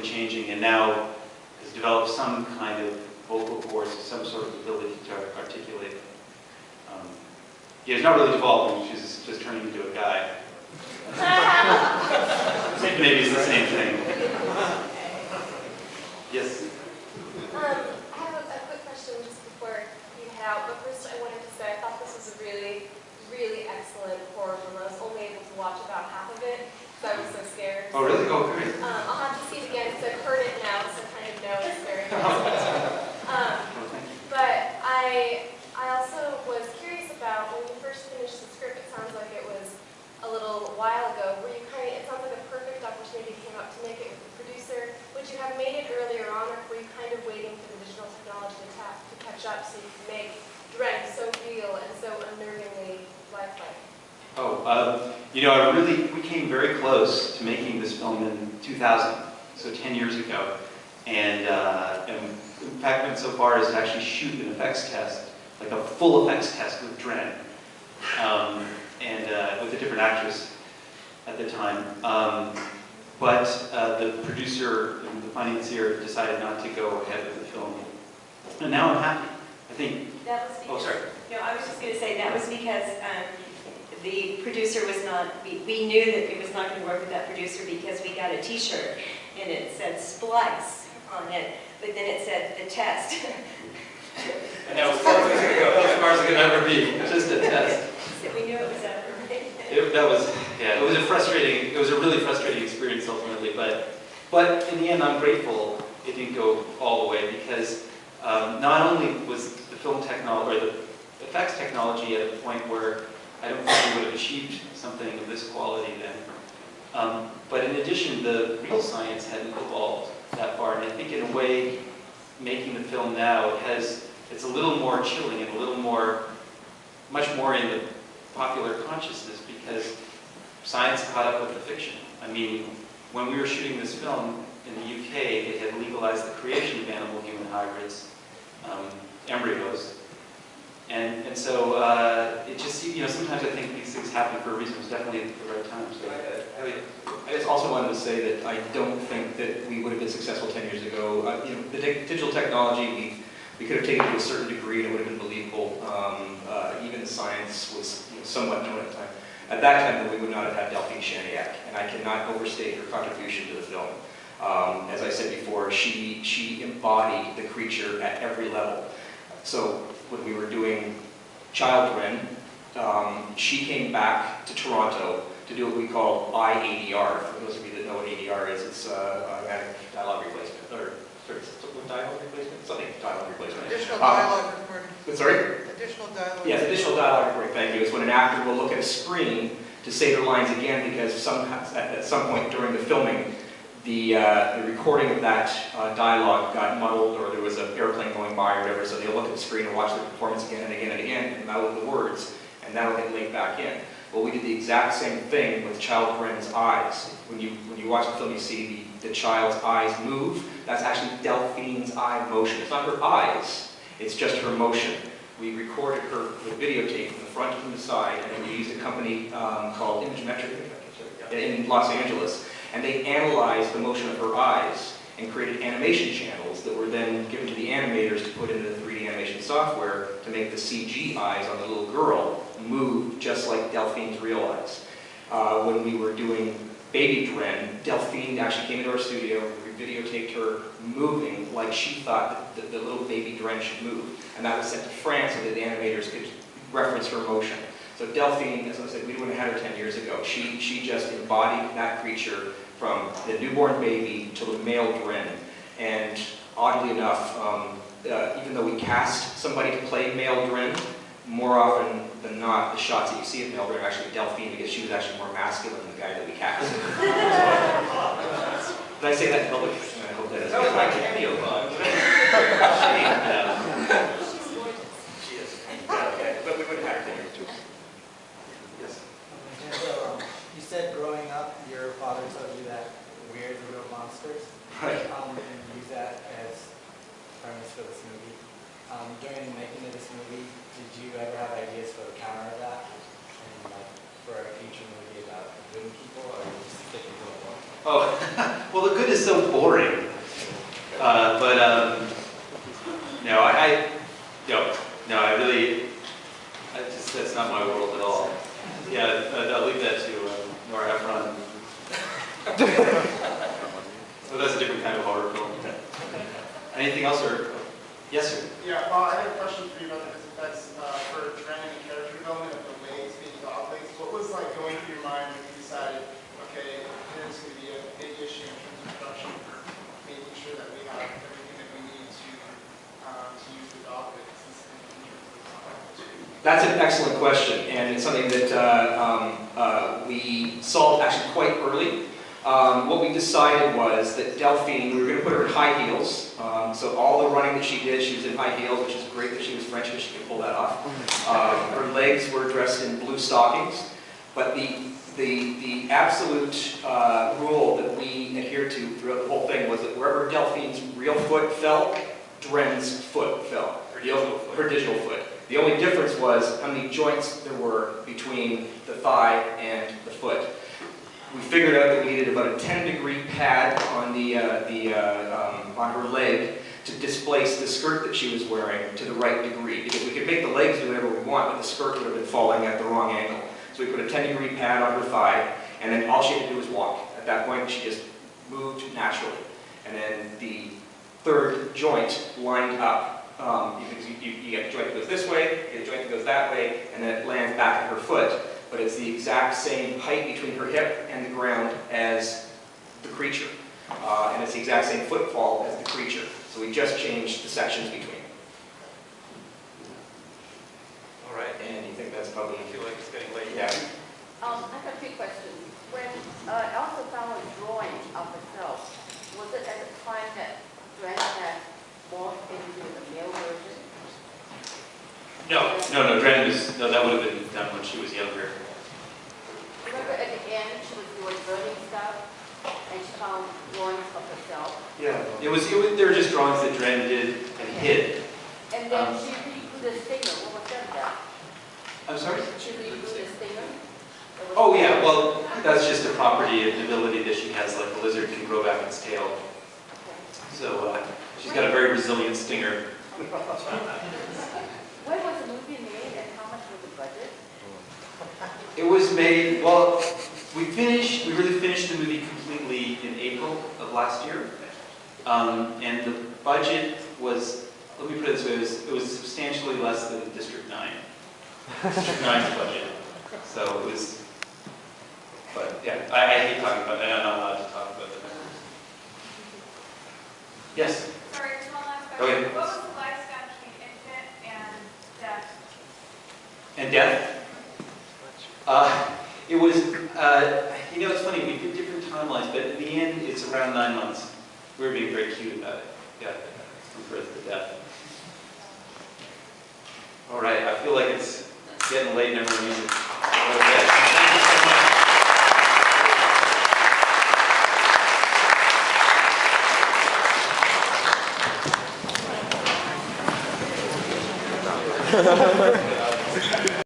changing, and now has developed some kind of vocal cords, some sort of ability to articulate. Yeah, it's not really devolving, she's just turning into a guy. Maybe it's the same thing. Yes? I have a quick question just before you head out, but first I wanted to say I thought this was a really, really excellent horror film. I was only able to watch about half of it, so I was so scared. Oh, really? Oh, great. I'll have to see it again because I've heard it now, so I kind of know it's very good. But I also was curious about when you first finished the script, it sounds like it was a little while ago, where you it sounds like a perfect opportunity came up to make it with the producer. Would you have made it earlier on, or were you kind of waiting for the digital technology to catch up so you could make Dren so real and so unnervingly lifelike? Oh, you know, we came very close to making this film in 2000, so 10 years ago. And in fact, went so far as to actually shoot an effects test, like a full effects test with Dren, and with a different actress at the time. But the producer and the financier decided not to go ahead with the film. And now I'm happy. I think. That was because, oh, sorry. No, I was just going to say that was because the producer was not. We knew that it was not going to work with that producer because we got a T-shirt and it said Splice on it, but then it said the test. And that was as far as it could ever be. Just a test. So we knew it was over. It was a really frustrating experience ultimately, but in the end I'm grateful it didn't go all the way, because not only was the film technology, or the effects technology at a point where I don't think we would have achieved something of this quality then, but in addition the real science hadn't evolved that far, and I think in a way making the film now, it's a little more chilling and a little more, much more in the popular consciousness, because science caught up with the fiction. I mean, when we were shooting this film in the UK, they had legalized the creation of animal-human hybrids, embryos, and so it just, you know, sometimes I think these things happen for a reason. It was definitely at the right time. So, I just also wanted to say that I don't think that we would have been successful 10 years ago. You know, the digital technology, we could have taken it to a certain degree and it would have been believable. Even the science was, you know, somewhat known at the time. At that time, though, we would not have had Delphine Chaniac, and I cannot overstate her contribution to the film. As I said before, she embodied the creature at every level. So when we were doing Child Dren, she came back to Toronto to do what we call IADR. For those of you that know what ADR is, it's automatic dialogue replacement, or dialogue replacement? Something dialogue replacement. Additional dialogue recording. Sorry? Additional dialogue. Yes, additional dialogue recording, thank you. It's when an actor will look at a screen to say their lines again, because at some point during the filming, the recording of that dialogue got muddled, or there was an airplane going by or whatever, so they'll look at the screen and watch the performance again and again and again, and mouth the words, and that'll get laid back in. Well, we did the exact same thing with Child Dren's eyes. When you watch the film, you see the child's eyes move. That's actually Delphine's eye motion. It's not her eyes, it's just her motion. We recorded her with videotape from the front and from the side, and we used a company called Imagemetric in Los Angeles, and they analyzed the motion of her eyes and created animation channels that were then given to the animators to put into the 3D animation software to make the CG eyes on the little girl move just like Delphine's real eyes. When we were doing Baby Dren, Delphine actually came into our studio, we videotaped her moving like she thought that the little baby Dren should move. And that was sent to France so that the animators could reference her motion. So Delphine, as I said, we wouldn't have had her 10 years ago. She just embodied that creature from the newborn baby to the male Dren. And oddly enough, even though we cast somebody to play male Dren, more often than not, the shots that you see of male Dren are actually Delphine, because she was actually more masculine than the guy that we cast. Did I say that in public? I hope that is. That was my cameo, Bob. She is. Okay, but we wouldn't have her too. Yes. So, you said growing up, your father told you that weird little monsters. Right. And you use that as premise for this movie. During the making of this movie, did you ever have ideas for the counter of that? And like for a future movie about good people, or you just stick to it more? Oh, well, the good is is so boring. No, I really, that's not my world at all. Yeah, I'll leave that to Nora Ephron. Well, that's a different kind of horror film. Anything else, or? Yes, sir? Yeah, well, I had a question for you about the effects for training and character development of the legs being dog legs. What was like going through your mind when you decided, okay, here's going to be a big issue in terms of production for making sure that we have everything that we need to use the dog legs in terms of That's an excellent question, and it's something that we solved actually quite early. What we decided was that Delphine, we were going to put her in high heels. So all the running that she did, she was in high heels, which is great that she was French because she could pull that off. Her legs were dressed in blue stockings. But the absolute rule that we adhered to throughout the whole thing was that wherever Delphine's real foot fell, Dren's foot fell. Her digital foot. The only difference was how many joints there were between the thigh and the foot. We figured out that we needed about a 10-degree pad on on her leg to displace the skirt that she was wearing to the right degree, because we could make the legs do whatever we want, but the skirt would have been falling at the wrong angle. So we put a 10-degree pad on her thigh, and then all she had to do was walk. At that point, she just moved naturally. And then the third joint lined up. You get a joint that goes this way, you get a joint that goes that way, and then it lands back at her foot. But it's the exact same height between her hip and the ground as the creature. And it's the exact same footfall as the creature. So we just changed the sections between. All right, and you think that's probably... I feel like it's getting late. Yeah. I have two questions. When Elsa found a drawing of herself, was it at the time that Dren had morphed into the male version? No, that would have been done when she was younger. Remember at the end, she was doing burning stuff, and she found drawings of herself. Yeah, they were just drawings that Dren did and hid. And then she redrew the stinger. What was that about? I'm sorry? She redrew the stinger? Oh yeah, well, that's just a property, an ability that she has, like a lizard can grow back its tail. So she's got a very resilient stinger. When was the movie made and how much was the budget? It was made, well, we really finished the movie completely in April of last year. And the budget was, let me put it this way, it was substantially less than District 9. District 9's budget. So it was, but yeah, I hate talking about it, I'm not allowed to talk about the numbers. Yes? Sorry, just one last question. Okay. What was the lifespan between infant and death? And death? It was, it's funny, we did different timelines, but in the end, it's around 9 months. We were being very cute about it. Yeah, from birth to death. All right, I feel like it's getting late and everyone needs it. Thank you so much. Ha ha ha.